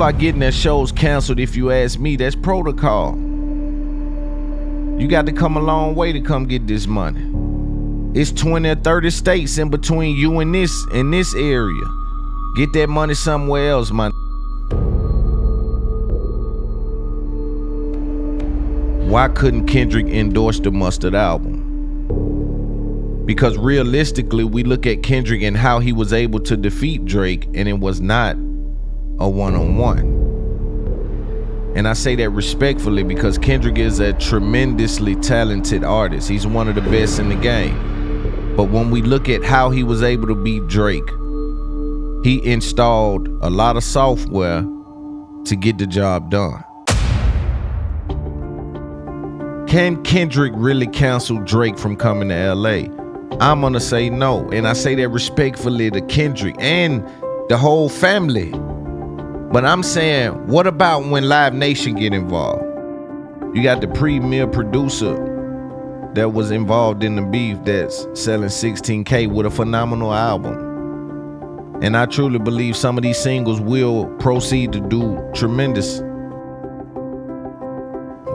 are getting their shows canceled, if you ask me. That's protocol. You got to come a long way to come get this money. It's 20 or 30 states in between you and this area. Get that money somewhere else, man. Why couldn't Kendrick endorse the Mustard album? Because realistically, we look at Kendrick and how he was able to defeat Drake, and it was not a one-on-one. And I say that respectfully because Kendrick is a tremendously talented artist. He's one of the best in the game. But when we look at how he was able to beat Drake, he installed a lot of software to get the job done. Can Kendrick really cancel Drake from coming to LA? I'm gonna say no, and I say that respectfully to Kendrick and the whole family. But I'm saying, what about when Live Nation get involved? You got the premier producer that was involved in the beef that's selling 16K with a phenomenal album. And I truly believe some of these singles will proceed to do tremendous.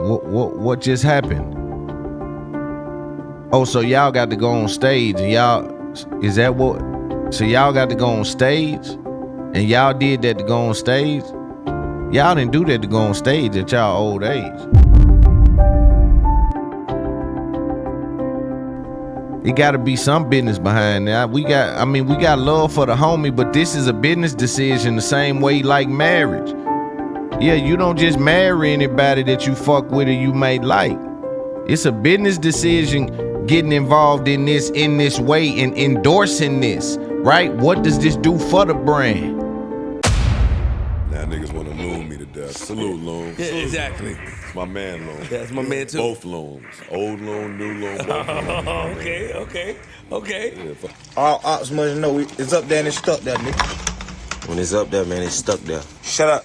What just happened? Oh, so y'all got to go on stage and is that what? So y'all got to go on stage and y'all did that to go on stage? Y'all didn't do that to go on stage at y'all old age. It got to be some business behind that. We got love for the homie, but this is a business decision the same way like marriage. Yeah, you don't just marry anybody that you fuck with or you may like. It's a business decision getting involved in this way and endorsing this, right? What does this do for the brand? Now niggas want to loon me to death. Salute, Loon. Yeah, exactly. It's my man, Loon. That's my man, too. Both Loons. Old Loon, new Loon, both Loons. Okay. Yeah, All ops must know it's up there and it's stuck there, nigga. When it's up there, man, it's stuck there. Shut up.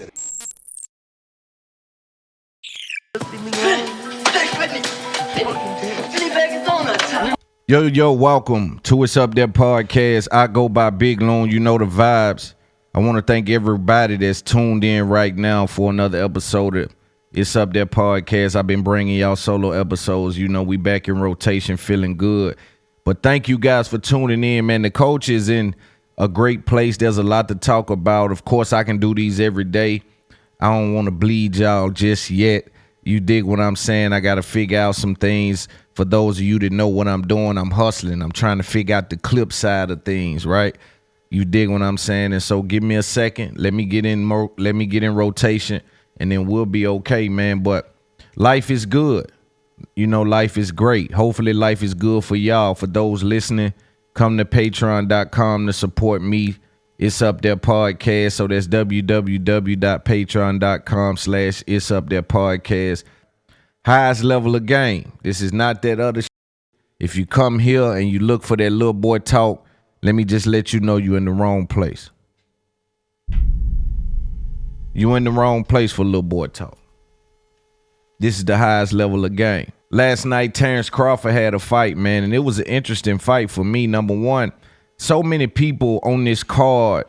Yo, welcome to It's Up There podcast. I go by Big Loon, you know the vibes. I want to thank everybody that's tuned in right now for another episode of It's Up There podcast. I've been bringing y'all solo episodes. You know, we back in rotation, feeling good. But thank you guys for tuning in, man. The coach is in a great place. There's a lot to talk about. Of course, I can do these every day. I don't want to bleed y'all just yet. You dig what I'm saying? I got to figure out some things. For those of you that know what I'm doing, I'm hustling. I'm trying to figure out the clip side of things, right? You dig what I'm saying? And so give me a second. Let me get in rotation, and then we'll be okay, man. But life is good. You know, life is great. Hopefully life is good for y'all. For those listening, come to patreon.com to support me. It's Up There podcast. So that's www.patreon.com/It's Up There podcast. Highest level of game. This is not that other shit. If you come here and you look for that little boy talk, let me just let you know you're in the wrong place. You in the wrong place for little boy talk. This is the highest level of game. Last night, Terence Crawford had a fight, man, and it was an interesting fight for me. Number one, so many people on this card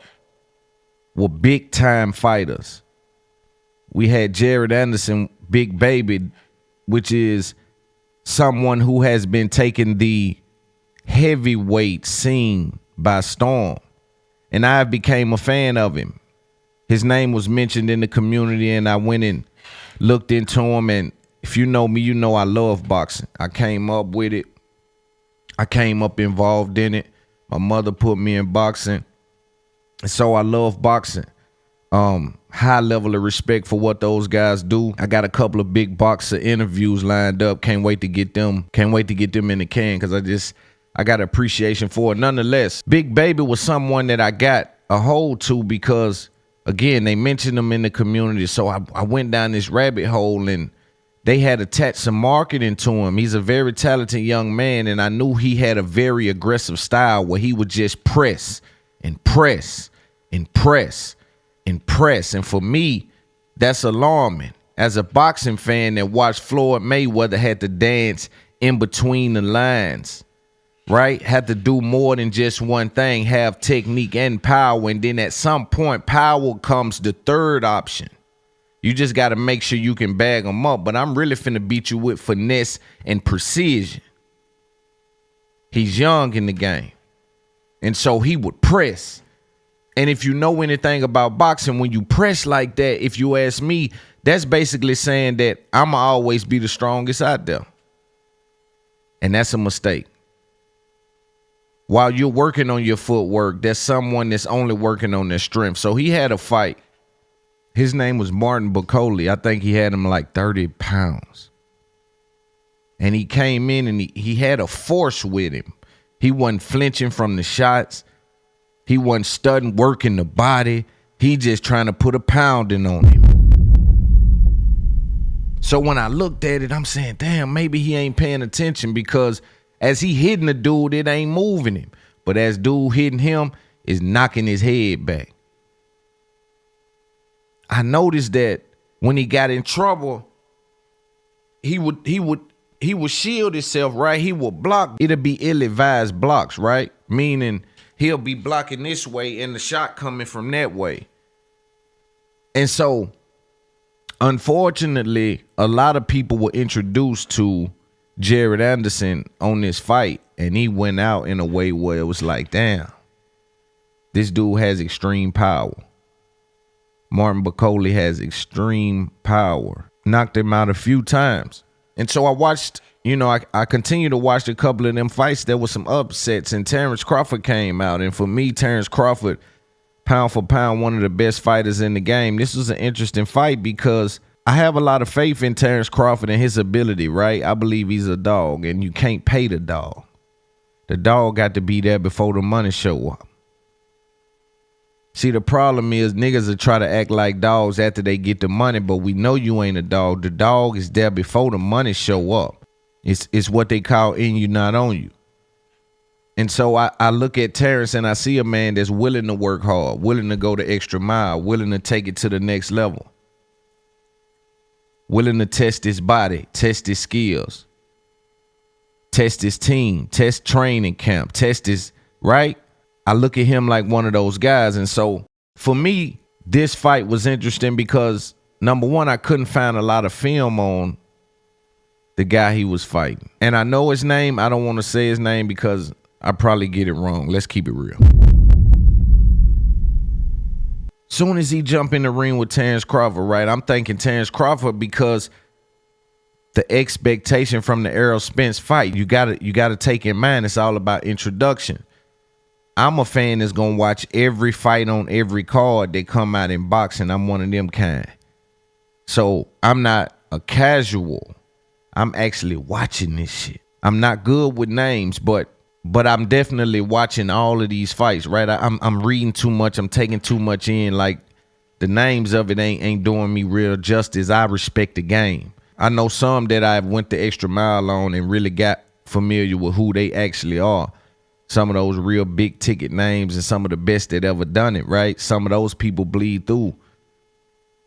were big-time fighters. We had Jared Anderson, Big Baby, which is someone who has been taking the heavyweight scene by storm. And I became a fan of him. His name was mentioned in the community, and I went and looked into him. And if you know me, you know I love boxing. I came up with it. I came up involved in it. My mother put me in boxing. And so I love boxing. High level of respect for what those guys do. I got a couple of big boxer interviews lined up. Can't wait to get them in the can because I got appreciation for it. Nonetheless, Big Baby was someone that I got a hold to because, again, they mentioned him in the community. So I went down this rabbit hole and they had attached some marketing to him. He's a very talented young man, and I knew he had a very aggressive style where he would just press and press and press and press. And for me, that's alarming. As a boxing fan that watched Floyd Mayweather had to dance in between the lines, right? Have to do more than just one thing, have technique and power. And then at some point, power comes the third option. You just got to make sure you can bag them up. But I'm really finna beat you with finesse and precision. He's young in the game. And so he would press. And if you know anything about boxing, when you press like that, if you ask me, that's basically saying that I'ma always be the strongest out there. And that's a mistake. While you're working on your footwork, there's someone that's only working on their strength. So he had a fight. His name was Martin Bacoli. I think he had him like 30 pounds. And he came in and he had a force with him. He wasn't flinching from the shots. He wasn't studying, working the body. He just trying to put a pounding on him. So when I looked at it, I'm saying, damn, maybe he ain't paying attention, because as he hitting the dude, it ain't moving him. But as dude hitting him, is knocking his head back. I noticed that when he got in trouble, he would shield himself, right? He would block. It'll be ill-advised blocks, right? Meaning he'll be blocking this way and the shot coming from that way. And so, unfortunately, a lot of people were introduced to Jared Anderson on this fight, and he went out in a way where it was like, damn, this dude has extreme power. Martin Bacoli has extreme power. Knocked him out a few times. And so I watched, I continue to watch a couple of them fights. There were some upsets, and Terence Crawford came out. And for me, Terence Crawford, pound for pound, one of the best fighters in the game. This was an interesting fight because I have a lot of faith in Terence Crawford and his ability, right? I believe he's a dog, and you can't pay the dog. The dog got to be there before the money show up. See, the problem is niggas will try to act like dogs after they get the money, but we know you ain't a dog. The dog is there before the money show up. It's what they call in you, not on you. And so I look at Terence and I see a man that's willing to work hard, willing to go the extra mile, willing to take it to the next level, willing to test his body, test his skills, test his team, test training camp, test his, right? I look at him like one of those guys. And so for me, this fight was interesting because, number one, I couldn't find a lot of film on the guy he was fighting. And I know his name. I don't want to say his name because I probably get it wrong. Let's keep it real. Soon as he jump in the ring with Terence Crawford, right, I'm thinking Terence Crawford because the expectation from the Errol Spence fight, you gotta take in mind it's all about introduction. I'm a fan that's going to watch every fight on every card that come out in boxing. I'm one of them kind. So I'm not a casual. I'm actually watching this shit. I'm not good with names, but I'm definitely watching all of these fights, right? I'm reading too much. I'm taking too much in. Like, the names of it ain't doing me real justice. I respect the game. I know some that I've went the extra mile on and really got familiar with who they actually are. Some of those real big ticket names and some of the best that ever done it, right? Some of those people bleed through.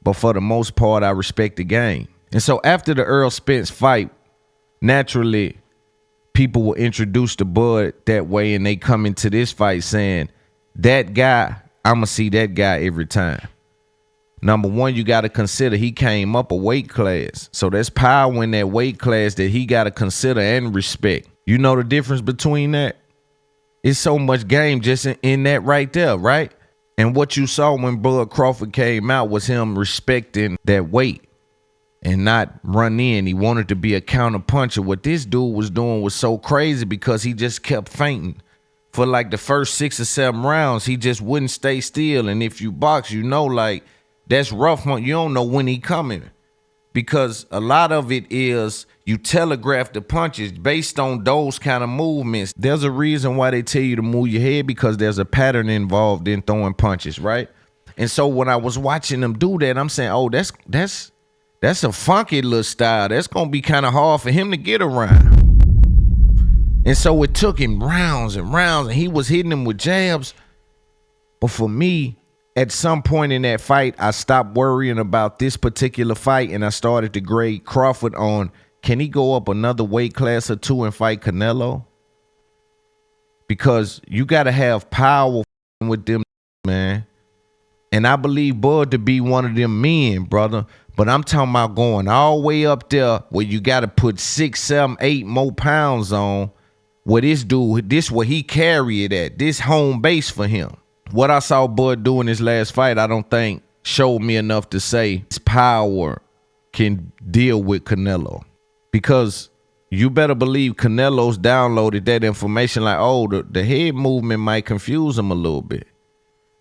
But for the most part, I respect the game. And so after the Errol Spence fight, naturally, people will introduce the Bud that way, and they come into this fight saying, that guy, I'm going to see that guy every time. Number one, you got to consider he came up a weight class. So there's power in that weight class that he got to consider and respect. You know the difference between that? It's so much game just in that right there, right? And what you saw when Bud Crawford came out was him respecting that weight and not run in. He wanted to be a counter puncher. What this dude was doing was so crazy because he just kept fainting. For like the first 6 or 7 rounds, he just wouldn't stay still. And if you box, you know, like, that's rough. You don't know when he coming. Because a lot of it is you telegraph the punches based on those kind of movements. There's a reason why they tell you to move your head, because there's a pattern involved in throwing punches, right? And so when I was watching them do that, I'm saying, oh, that's a funky little style. That's going to be kind of hard for him to get around. And so it took him rounds and rounds, and he was hitting him with jabs. But for me, at some point in that fight, I stopped worrying about this particular fight, and I started to grade Crawford on, can he go up another weight class or two and fight Canelo? because you got to have power with them, man. And I believe Bud to be one of them men, brother. But I'm talking about going all the way up there where you got to put 6, 7, 8 more pounds on. Where this dude, this where he carry it at. This home base for him. What I saw Bud do in his last fight, I don't think showed me enough to say his power can deal with Canelo. Because you better believe Canelo's downloaded that information like, oh, the head movement might confuse him a little bit.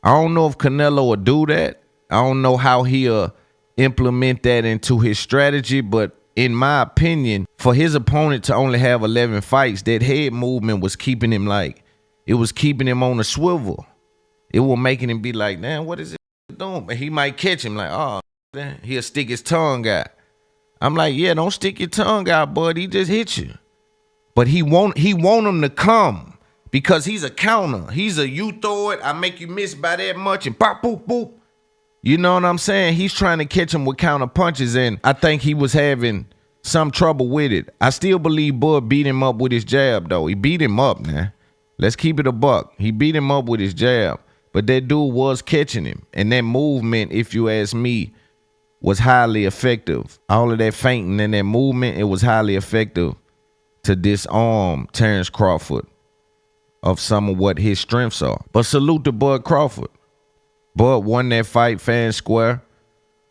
I don't know if Canelo will do that. I don't know how he'll implement that into his strategy, but in my opinion, for his opponent to only have 11 fights, that head movement was keeping him it was keeping him on a swivel. It was making him be like, damn, what is it doing? But he might catch him like, oh, damn. He'll stick his tongue out. I'm like, yeah, don't stick your tongue out, bud. He just hit you. But he want him to come because he's a counter. He's a you throw it, I make you miss by that much and pop, boop, boop. You know what I'm saying? He's trying to catch him with counter punches, and I think he was having some trouble with it. I still believe Bud beat him up with his jab, though. He beat him up, man. Let's keep it a buck. He beat him up with his jab, but that dude was catching him. And that movement, if you ask me, was highly effective. All of that feinting and that movement, it was highly effective to disarm Terence Crawford of some of what his strengths are. But salute to Bud Crawford. Bud won that fight fair and square.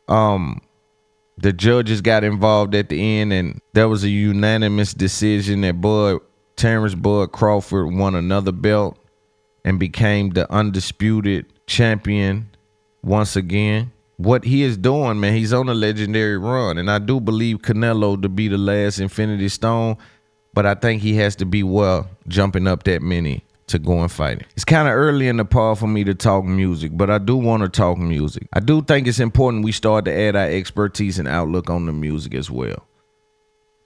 The judges got involved at the end, and there was a unanimous decision that Terence Bud Crawford won another belt and became the undisputed champion once again. What he is doing, man, he's on a legendary run, and I do believe Canelo to be the last Infinity Stone, but I think he has to be jumping up that many to go and fight it. It's kind of early in the part for me to talk music, but I do want to talk music. I do think it's important we start to add our expertise and outlook on the music as well.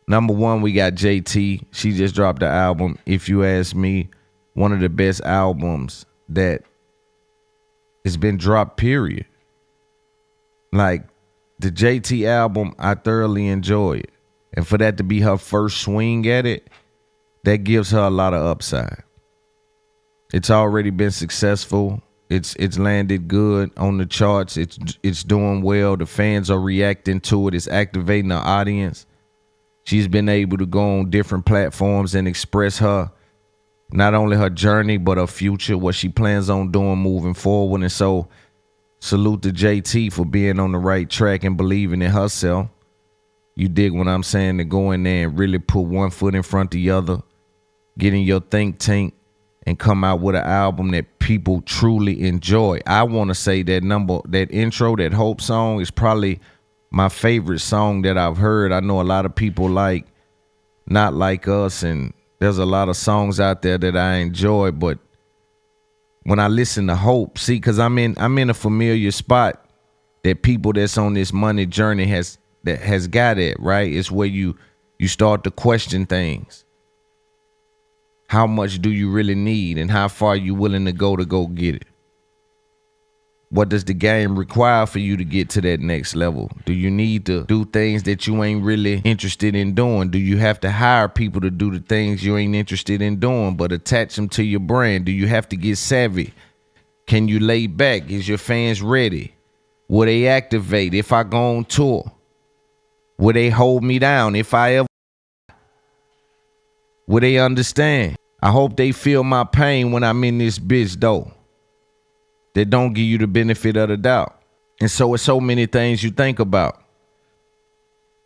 Number one, we got JT. She just dropped the album, if you ask me, one of the best albums that has been dropped, period. Like, the JT album, I thoroughly enjoy it. And for that to be her first swing at it, that gives her a lot of upside. It's already been successful. It's landed good on the charts. It's doing well. The fans are reacting to it. It's activating the audience. She's been able to go on different platforms and express not only her journey, but her future, what she plans on doing moving forward. And so salute to JT for being on the right track and believing in herself. You dig what I'm saying? To go in there and really put one foot in front of the other, get in your think tank, and come out with an album that people truly enjoy. I want to say that intro, that Hope song is probably my favorite song that I've heard. I know a lot of people Not Like Us, and there's a lot of songs out there that I enjoy, but when I listen to Hope, see, because I'm in a familiar spot that people that's on this money journey has got it, right? It's where you start to question things. How much do you really need, and how far are you willing to go get it? What does the game require for you to get to that next level? Do you need to do things that you ain't really interested in doing? Do you have to hire people to do the things you ain't interested in doing, but attach them to your brand? Do you have to get savvy? Can you lay back? Is your fans ready? Will they activate if I go on tour? Will they hold me down if I ever? Will they understand? I hope they feel my pain when I'm in this bitch, though. They don't give you the benefit of the doubt. And so it's so many things you think about.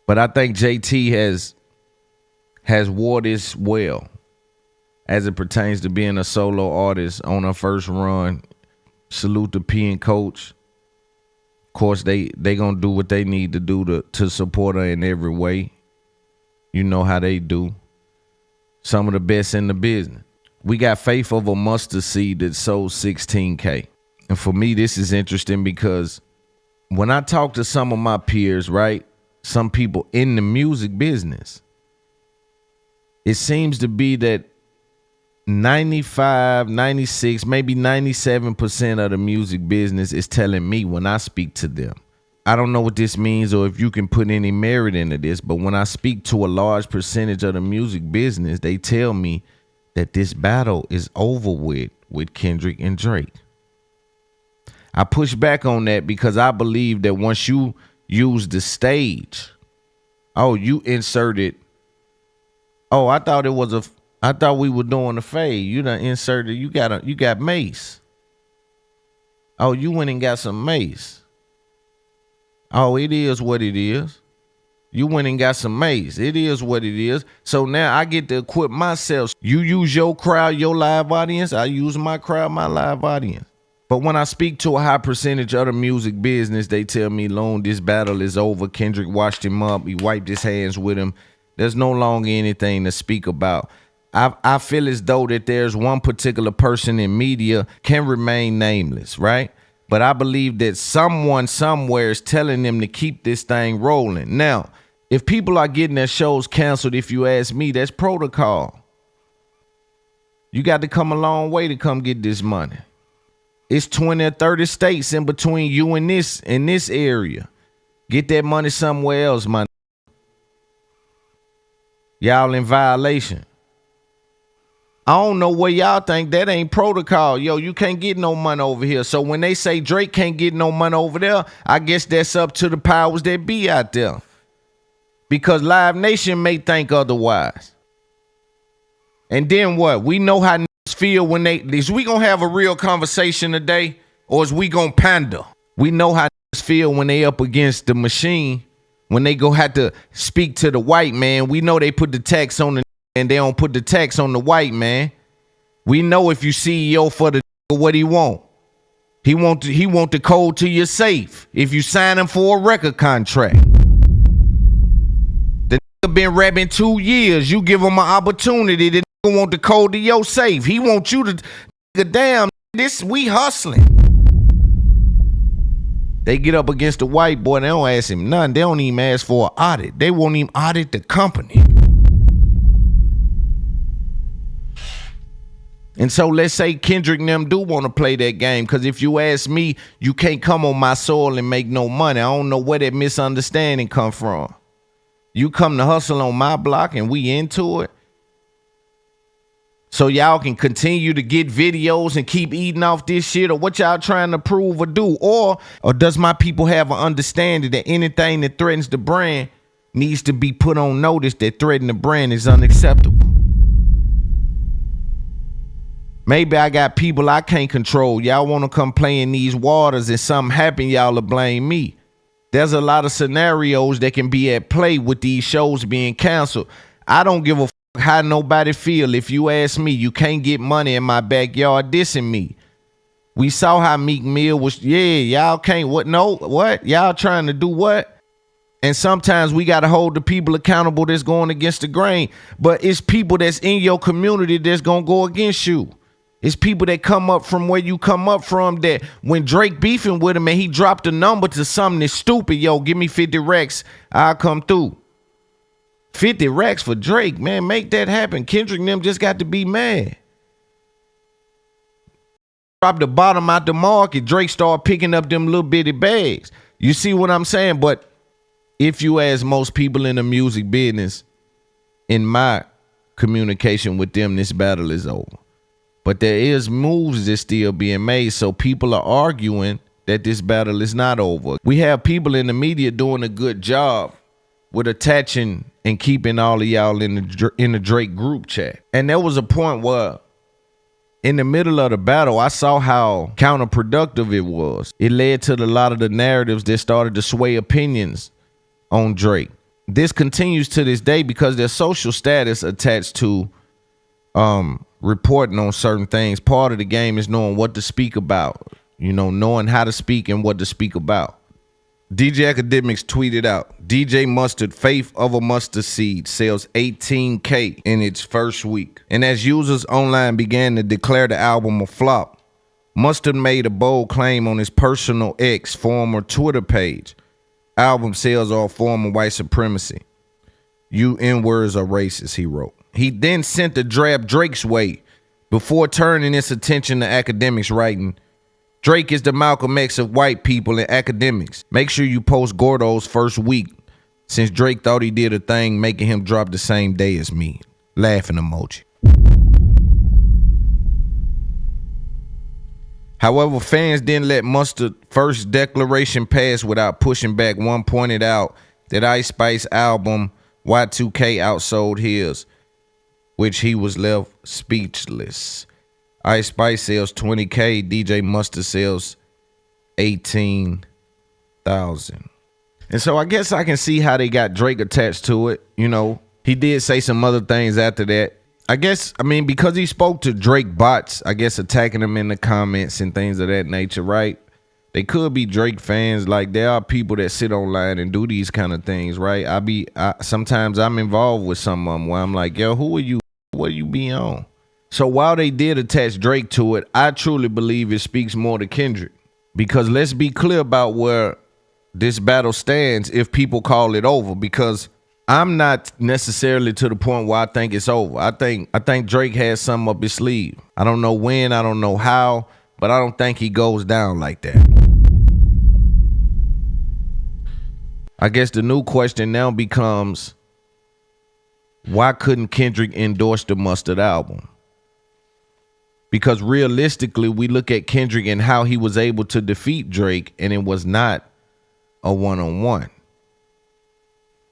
But I think JT has wore this well as it pertains to being a solo artist on her first run. Salute to P and Coach. Of course, they gonna do what they need to do to support her in every way. You know how they do. Some of the best in the business. We got Faith of a Mustard Seed that sold 16K. And for me, this is interesting because when I talk to some of my peers, right, some people in the music business, it seems to be that 95, 96, maybe 97% of the music business is telling me when I speak to them. I don't know what this means or if you can put any merit into this, but when I speak to a large percentage of the music business, they tell me that this battle is over with Kendrick and Drake. I push back on that because I believe that once you use the stage, you inserted. I thought we were doing a fade. You done inserted. You got mace. You went and got some mace. It is what it is. You went and got some mace. It is what it is. So now I get to equip myself. You use your crowd, your live audience. I use my crowd, my live audience. But when I speak to a high percentage of the music business, they tell me, Loon, this battle is over. Kendrick washed him up. He wiped his hands with him. There's no longer anything to speak about. I feel as though that there's one particular person in media can remain nameless, right? But I believe that someone somewhere is telling them to keep this thing rolling. Now, if people are getting their shows canceled, if you ask me, that's protocol. You got to come a long way to come get this money. It's 20 or 30 states in between you and this area. Get that money somewhere else, man. Y'all in violation. I don't know where y'all think that ain't protocol. Yo, you can't get no money over here. So when they say Drake can't get no money over there, I guess that's up to the powers that be out there. Because Live Nation may think otherwise. And then what? We know how niggas feel when is we gonna have a real conversation today, or is we gonna pander? We know how niggas feel when they up against the machine, when they go have to speak to the white man. We know they put the tax on the and they don't put the tax on the white man. We know if you CEO for the what he want. He want the code to your safe. If you sign him for a record contract. The nigga been rapping 2 years. You give him an opportunity. The nigga want the code to your safe. He want you to damn this. We hustling. They get up against the white boy. They don't ask him nothing. They don't even ask for an audit. They won't even audit the company. And so let's say Kendrick and them do want to play that game, because if you ask me, you can't come on my soil and make no money. I don't know where that misunderstanding come from. You come to hustle on my block and we into it. So y'all can continue to get videos and keep eating off this shit, or what y'all trying to prove or do? Or does my people have an understanding that anything that threatens the brand needs to be put on notice that threatening the brand is unacceptable? Maybe I got people I can't control. Y'all want to come play in these waters and something happen, y'all will blame me. There's a lot of scenarios that can be at play with these shows being canceled. I don't give a how nobody feel. If you ask me, you can't get money in my backyard dissing me. We saw how Meek Mill was, y'all can't, what, no, what? Y'all trying to do what? And sometimes we got to hold the people accountable that's going against the grain. But it's people that's in your community that's going to go against you. It's people that come up from where you come up from, that when Drake beefing with him and he dropped a number to something that's stupid, yo, give me 50 racks, I'll come through. 50 racks for Drake, man, make that happen. Kendrick and them just got to be mad. Drop the bottom out the market, Drake started picking up them little bitty bags. You see what I'm saying? But if you ask most people in the music business, in my communication with them, this battle is over. But there is moves that's still being made, so people are arguing that this battle is not over. We have people in the media doing a good job with attaching and keeping all of y'all in the Drake group chat. And there was a point where in the middle of the battle, I saw how counterproductive it was. It led to a lot of the narratives that started to sway opinions on Drake. This continues to this day because their social status attached to reporting on certain things. Part of the game is knowing what to speak about, knowing how to speak and what to speak about. DJ Academics tweeted out, DJ Mustard, Faith of a Mustard Seed, sells 18K in its first week. And as users online began to declare the album a flop, Mustard made a bold claim on his personal X, former Twitter page. Album sales are a form of white supremacy. You N-words are racist, he wrote. He then sent the draft Drake's way before turning his attention to Academics, writing, Drake is the Malcolm X of white people and academics. Make sure you post Gordo's first week, since Drake thought he did a thing making him drop the same day as me. Laughing emoji. However, fans didn't let Mustard's first declaration pass without pushing back. One pointed out that Ice Spice album Y2K outsold his, which he was left speechless. Ice Spice sells 20K, DJ Mustard sells 18,000. And so I guess I can see how they got Drake attached to it. You know, he did say some other things after that. I guess, I mean, because he spoke to Drake bots, I guess attacking him in the comments and things of that nature, right? They could be Drake fans. Like, there are people that sit online and do these kind of things, right? Sometimes I'm involved with some of them where I'm like, yo, who are you? What you be on? So while they did attach Drake to it, I truly believe it speaks more to Kendrick. Because let's be clear about where this battle stands if people call it over. Because I'm not necessarily to the point where I think it's over. I think Drake has something up his sleeve. I don't know when, I don't know how, but I don't think he goes down like that. I guess the new question now becomes, why couldn't Kendrick endorse the Mustard album? Because realistically, we look at Kendrick and how he was able to defeat Drake, and it was not a one-on-one.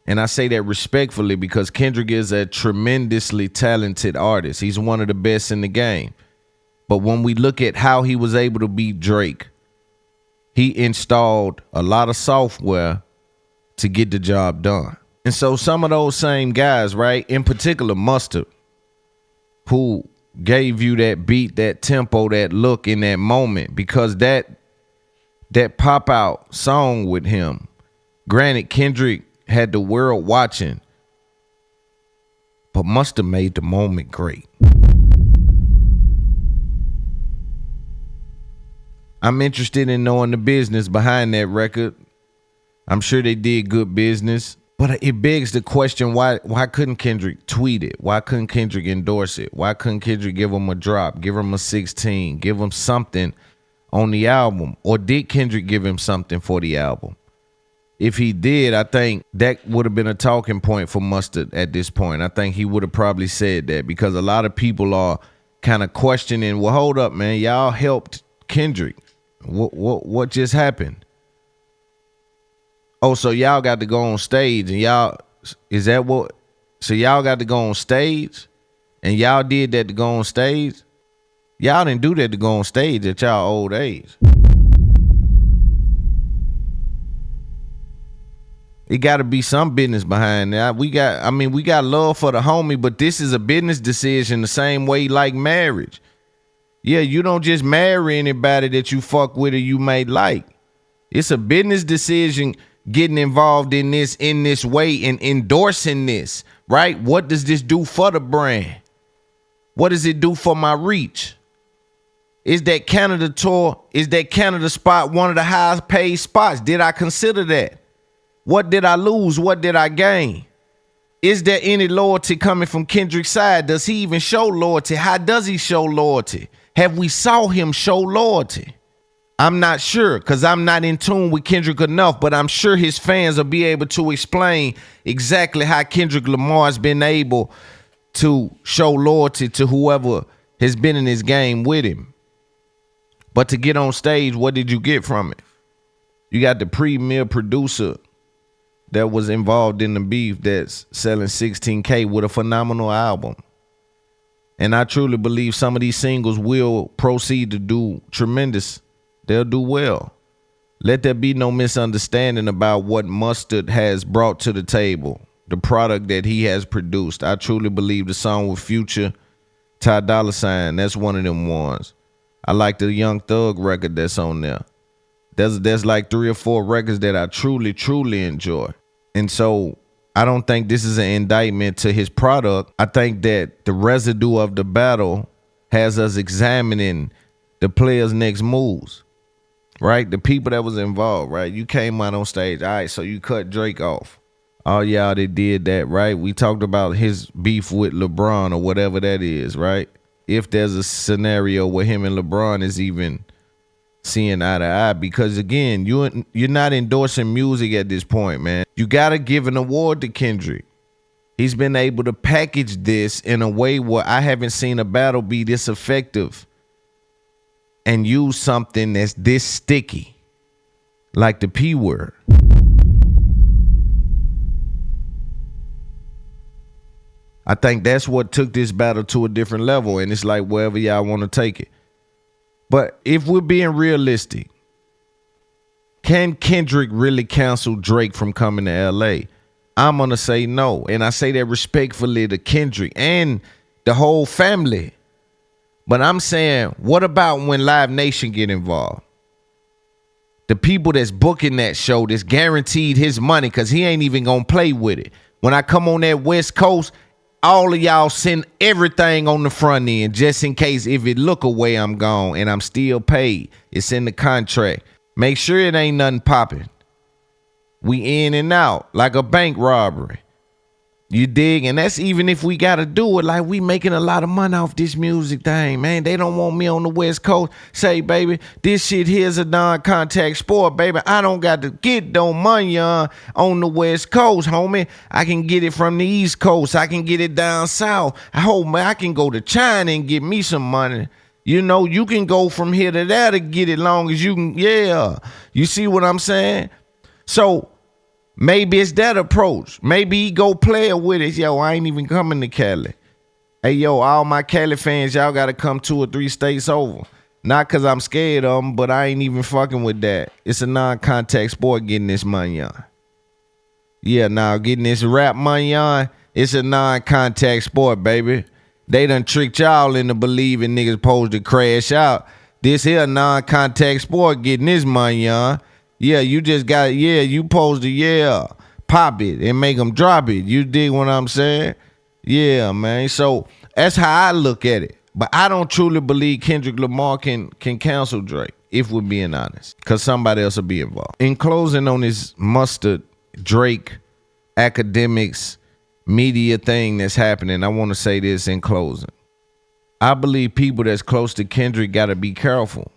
And I say that respectfully because Kendrick is a tremendously talented artist. He's one of the best in the game. But when we look at how he was able to beat Drake, he installed a lot of software to get the job done. And so some of those same guys, right, in particular Mustard, who gave you that beat, that tempo, that look in that moment, because that pop out song with him, granted, Kendrick had the world watching, but Mustard made the moment great. I'm interested in knowing the business behind that record. I'm sure they did good business. But it begs the question, why couldn't Kendrick tweet it? Why couldn't Kendrick endorse it? Why couldn't Kendrick give him a drop, give him a 16, give him something on the album? Or did Kendrick give him something for the album? If he did, I think that would have been a talking point for Mustard at this point. I think he would have probably said that, because a lot of people are kind of questioning, well, hold up, man, y'all helped Kendrick. What just happened? Oh, so y'all got to go on stage and y'all, is that what? So y'all got to go on stage and y'all did that to go on stage? Y'all didn't do that to go on stage at y'all old age. It got to be some business behind that. We got love for the homie, but this is a business decision the same way like marriage. Yeah, you don't just marry anybody that you fuck with or you may like. It's a business decision getting involved in this way and endorsing this, right? What does this do for the brand? What does it do for my reach? Is that Canada tour, is that Canada spot one of the highest paid spots? Did I consider that? What did I lose? What did I gain? Is there any loyalty coming from Kendrick's side? Does he even show loyalty? How does he show loyalty? Have we saw him show loyalty? I'm not sure, because I'm not in tune with Kendrick enough, but I'm sure his fans will be able to explain exactly how Kendrick Lamar has been able to show loyalty to whoever has been in his game with him. But to get on stage, what did you get from it? You got the premier producer that was involved in the beef that's selling 16K with a phenomenal album. And I truly believe some of these singles will proceed to do tremendous. They'll do well. Let there be no misunderstanding about what Mustard has brought to the table, the product that he has produced. I truly believe the song with Future, Ty Dolla $ign, that's one of them ones. I like the Young Thug record that's on there. There's like 3 or 4 records that I truly, truly enjoy. And so I don't think this is an indictment to his product. I think that the residue of the battle has us examining the players' next moves, right? The people that was involved, right? You came out on stage. All right, so you cut Drake off. All y'all that did that, right? We talked about his beef with LeBron or whatever that is, right? If there's a scenario where him and LeBron is even seeing eye to eye, because again, you're not endorsing music at this point, man. You gotta give an award to Kendrick. He's been able to package this in a way where I haven't seen a battle be this effective and use something that's this sticky, like the P word. I think that's what took this battle to a different level, and it's like wherever y'all want to take it. But if we're being realistic, can Kendrick really cancel Drake from coming to LA? I'm going to say no, and I say that respectfully to Kendrick and the whole family. But I'm saying, what about when Live Nation get involved? The people that's booking that show, that's guaranteed his money, because he ain't even going to play with it. When I come on that West Coast, all of y'all send everything on the front end just in case if it look away, I'm gone and I'm still paid. It's in the contract. Make sure it ain't nothing popping. We in and out like a bank robbery. You dig? And that's even if we got to do it like we making a lot of money off this music thing, man. They don't want me on the West Coast. Say, baby, this shit here's a non-contact sport, baby. I don't got to get no money on the West Coast, homie. I can get it from the East Coast. I can get it down south. I hope, man, I can go to China and get me some money. You know, you can go from here to there to get it long as you can. Yeah. You see what I'm saying? So, maybe it's that approach. Maybe he go play with it. Yo, I ain't even coming to Cali. Hey, yo, all my Cali fans, y'all got to come 2 or 3 states over. Not because I'm scared of them, but I ain't even fucking with that. It's a non-contact sport getting this money on. Yeah, now getting this rap money on, it's a non-contact sport, baby. They done tricked y'all into believing niggas supposed to crash out. This here non-contact sport getting this money on. Yeah, you just got, you supposed to, pop it and make them drop it. You dig what I'm saying? Yeah, man. So that's how I look at it. But I don't truly believe Kendrick Lamar can cancel Drake, if we're being honest, because somebody else will be involved. In closing on this mustard Drake academics media thing that's happening, I want to say this in closing. I believe people that's close to Kendrick got to be careful.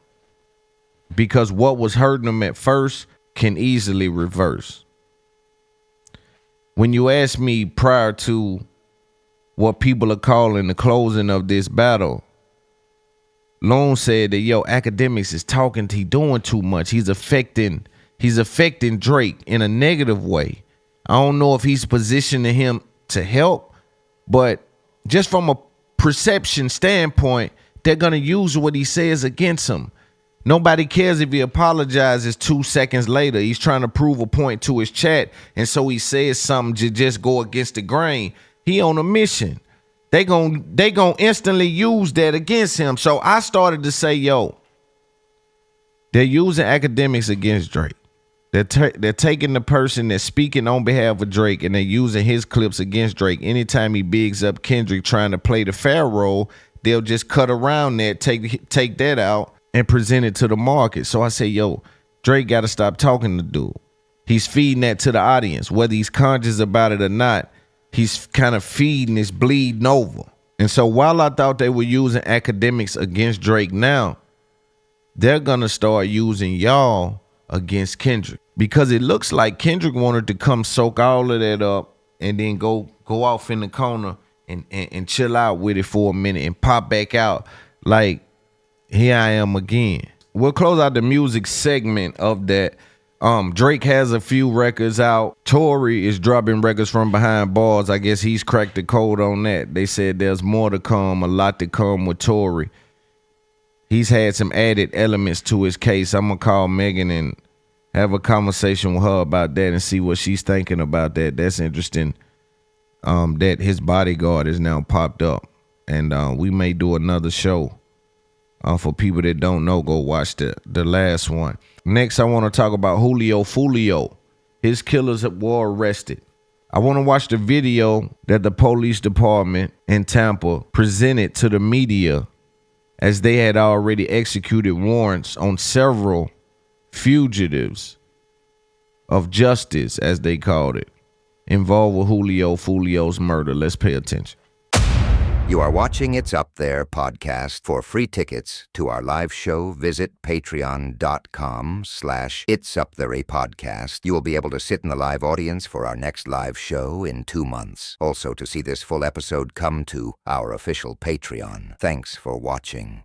Because what was hurting them at first can easily reverse. When you ask me prior to what people are calling the closing of this battle, Loon said that, academics is talking, he doing too much. He's affecting Drake in a negative way. I don't know if he's positioning him to help, but just from a perception standpoint, they're going to use what he says against him. Nobody cares if he apologizes 2 seconds later. He's trying to prove a point to his chat, and so he says something to just go against the grain. He on a mission. They gon' instantly use that against him. So I started to say, they're using academics against Drake. They're taking the person that's speaking on behalf of Drake, and they're using his clips against Drake. Anytime he bigs up Kendrick trying to play the fair role, they'll just cut around that, take that out, and present it to the market. So I say, Drake got to stop talking to dude. He's feeding that to the audience. Whether he's conscious about it or not, he's kind of feeding, it's bleeding over. And so while I thought they were using academics against Drake now, they're going to start using y'all against Kendrick. Because it looks like Kendrick wanted to come soak all of that up and then go off in the corner and chill out with it for a minute and pop back out like, here I am again. We'll close out the music segment of that. Drake has a few records out. Tory is dropping records from behind bars. I guess he's cracked the code on that. They said there's more to come, a lot to come with Tory. He's had some added elements to his case. I'm going to call Megan and have a conversation with her about that and see what she's thinking about that. That's interesting. That his bodyguard is now popped up. And we may do another show. For people that don't know, go watch the last one. Next, I want to talk about Julio Fulio. His killers were arrested. I want to watch the video that the police department in Tampa presented to the media as they had already executed warrants on several fugitives of justice, as they called it, involved with Julio Fulio's murder. Let's pay attention. You are watching It's Up There podcast. For free tickets to our live show, visit patreon.com/It's Up There a podcast. You will be able to sit in the live audience for our next live show in 2 months. Also, to see this full episode, come to our official Patreon. Thanks for watching.